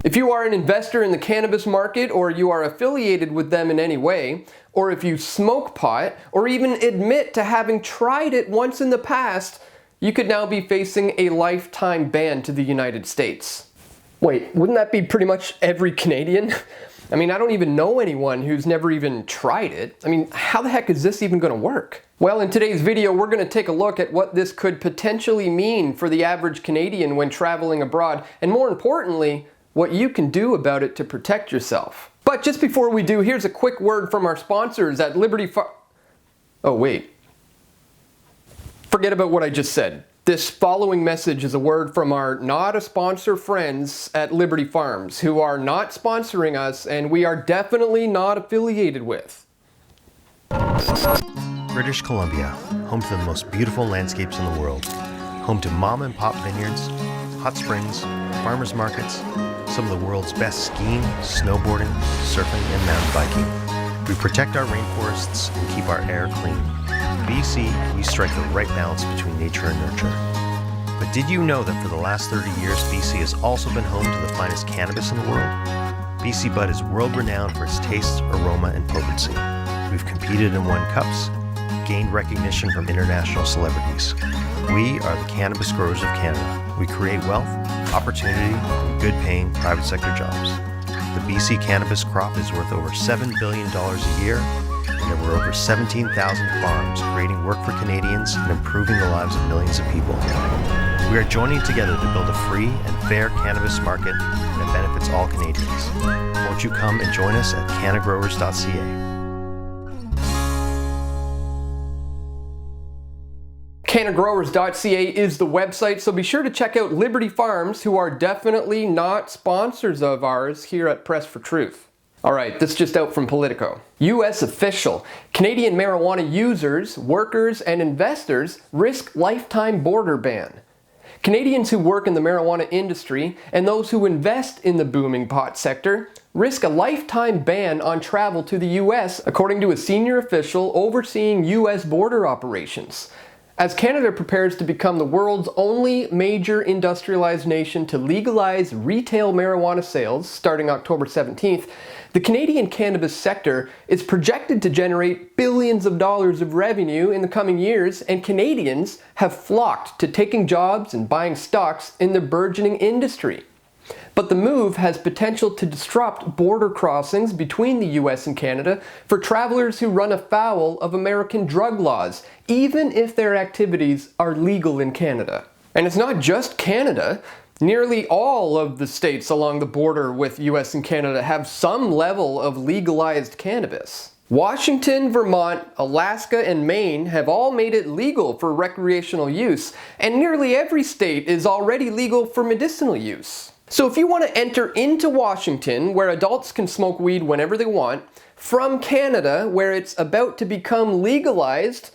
If you are an investor in the cannabis market, or you are affiliated with them in any way, or if you smoke pot, or even admit to having tried it once in the past, you could now be facing a lifetime ban to the United States. Wait, wouldn't that be pretty much every Canadian? I mean, I don't even know anyone who's never even tried it. I mean, how the heck is this even going to work? Well, in today's video, we're going to take a look at what this could potentially mean for the average Canadian when traveling abroad, and more importantly, what you can do about it to protect yourself. But just before we do, here's a quick word from our sponsors at Oh wait. Forget about what I just said. This following message is a word from our not a sponsor friends at Liberty Farms, who are not sponsoring us and we are definitely not affiliated with. British Columbia, home to the most beautiful landscapes in the world. Home to mom and pop vineyards, hot springs, farmers markets, some of the world's best skiing, snowboarding, surfing, and mountain biking. We protect our rainforests and keep our air clean. BC, we strike the right balance between nature and nurture. But did you know that for the last 30 years, BC has also been home to the finest cannabis in the world? BC Bud is world-renowned for its taste, aroma, and potency. We've competed and won cups, gained recognition from international celebrities. We are the Cannabis Growers of Canada. We create wealth, opportunity, and good-paying private sector jobs. The BC cannabis crop is worth over $7 billion a year, and there were over 17,000 farms creating work for Canadians and improving the lives of millions of people. We are joining together to build a free and fair cannabis market that benefits all Canadians. Won't you come and join us at cannagrowers.ca? CANNAGROWERS.ca is the website, so be sure to check out Liberty Farms, who are definitely not sponsors of ours here at Press for Truth. Alright, this just out from Politico. US official. Canadian marijuana users, workers, and investors risk lifetime border ban. Canadians who work in the marijuana industry and those who invest in the booming pot sector risk a lifetime ban on travel to the US, according to a senior official overseeing US border operations. As Canada prepares to become the world's only major industrialized nation to legalize retail marijuana sales starting October 17th, the Canadian cannabis sector is projected to generate billions of dollars of revenue in the coming years, and Canadians have flocked to taking jobs and buying stocks in the burgeoning industry. But the move has potential to disrupt border crossings between the US and Canada for travelers who run afoul of American drug laws, even if their activities are legal in Canada. And it's not just Canada. Nearly all of the states along the border with US and Canada have some level of legalized cannabis. Washington, Vermont, Alaska, and Maine have all made it legal for recreational use, and nearly every state is already legal for medicinal use. So if you want to enter into Washington, where adults can smoke weed whenever they want, from Canada, where it's about to become legalized,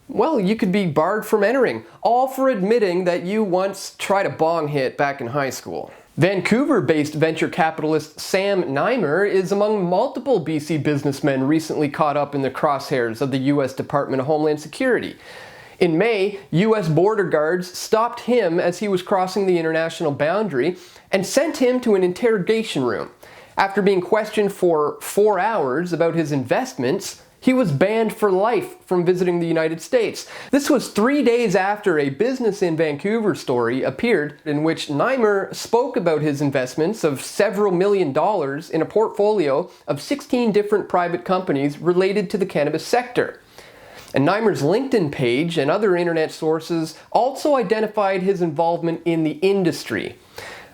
well, you could be barred from entering, all for admitting that you once tried a bong hit back in high school. Vancouver-based venture capitalist Sam Neimer is among multiple BC businessmen recently caught up in the crosshairs of the US Department of Homeland Security. In May, US border guards stopped him as he was crossing the international boundary and sent him to an interrogation room. After being questioned for 4 hours about his investments, he was banned for life from visiting the United States. This was 3 days after a Business in Vancouver story appeared in which Neimer spoke about his investments of several $1 million in a portfolio of 16 different private companies related to the cannabis sector. And Neimer's LinkedIn page and other internet sources also identified his involvement in the industry.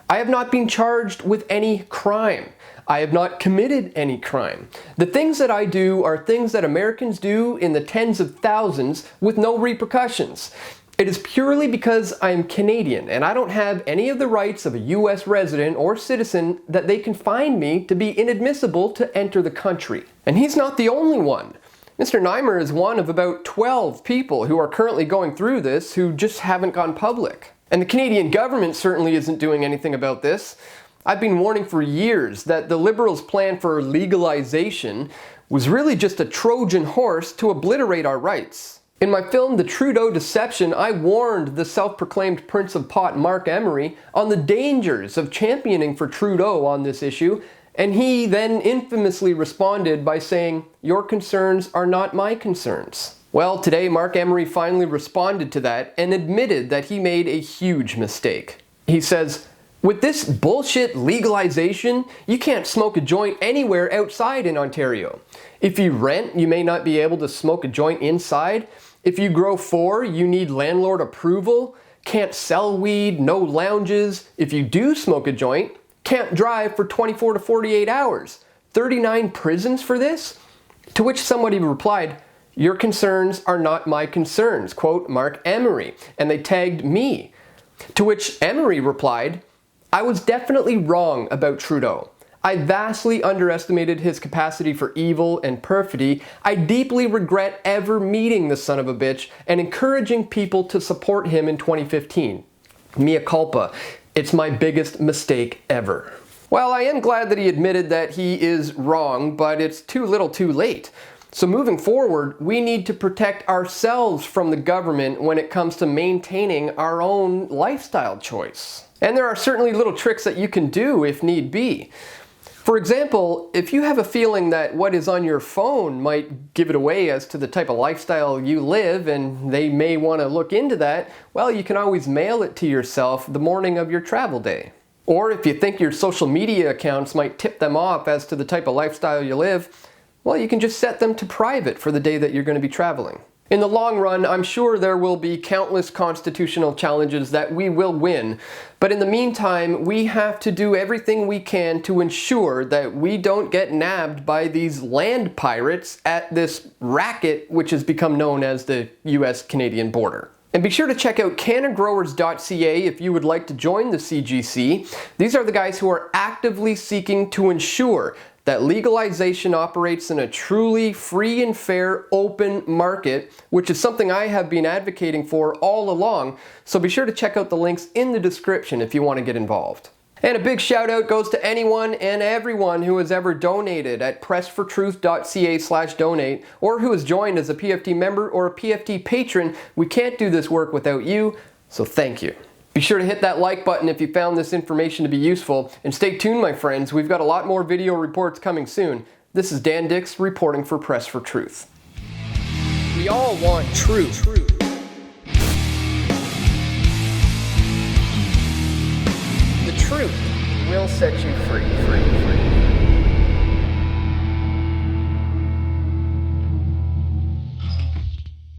I have not been charged with any crime. I have not committed any crime. The things that I do are things that Americans do in the tens of thousands with no repercussions. It is purely because I am Canadian and I don't have any of the rights of a US resident or citizen that they can find me to be inadmissible to enter the country. And he's not the only one. Mr. Neimer is one of about 12 people who are currently going through this who just haven't gone public. And the Canadian government certainly isn't doing anything about this. I've been warning for years that the Liberals' plan for legalization was really just a Trojan horse to obliterate our rights. In my film, The Trudeau Deception, I warned the self-proclaimed Prince of Pot, Mark Emery, on the dangers of championing for Trudeau on this issue, and he then infamously responded by saying, "Your concerns are not my concerns." Well, today Mark Emery finally responded to that and admitted that he made a huge mistake. He says, "With this bullshit legalization, you can't smoke a joint anywhere outside in Ontario. If you rent, you may not be able to smoke a joint inside. If you grow for, you need landlord approval. Can't sell weed, no lounges. If you do smoke a joint, can't drive for 24 to 48 hours. 39 prisons for this?" To which somebody replied, "Your concerns are not my concerns," quote, Mark Emery, and they tagged me. To which Emery replied, "I was definitely wrong about Trudeau. I vastly underestimated his capacity for evil and perfidy. I deeply regret ever meeting the son of a bitch and encouraging people to support him in 2015. Mea culpa. It's my biggest mistake ever." Well, I am glad that he admitted that he is wrong, but it's too little too late. So moving forward, we need to protect ourselves from the government when it comes to maintaining our own lifestyle choice. And there are certainly little tricks that you can do if need be. For example, if you have a feeling that what is on your phone might give it away as to the type of lifestyle you live and they may want to look into that, well, you can always mail it to yourself the morning of your travel day. Or if you think your social media accounts might tip them off as to the type of lifestyle you live, well, you can just set them to private for the day that you're going to be traveling. In the long run, I'm sure there will be countless constitutional challenges that we will win, but in the meantime, we have to do everything we can to ensure that we don't get nabbed by these land pirates at this racket which has become known as the US-Canadian border. And be sure to check out cannagrowers.ca if you would like to join the CGC. These are the guys who are actively seeking to ensure that legalization operates in a truly free and fair open market, which is something I have been advocating for all along, so be sure to check out the links in the description if you want to get involved. And a big shout out goes to anyone and everyone who has ever donated at pressfortruth.ca/donate or who has joined as a PFT member or a PFT patron. We can't do this work without you, so thank you. Be sure to hit that like button if you found this information to be useful, and stay tuned, my friends. We've got a lot more video reports coming soon. This is Dan Dix reporting for Press for Truth. We all want truth. The truth will set you free.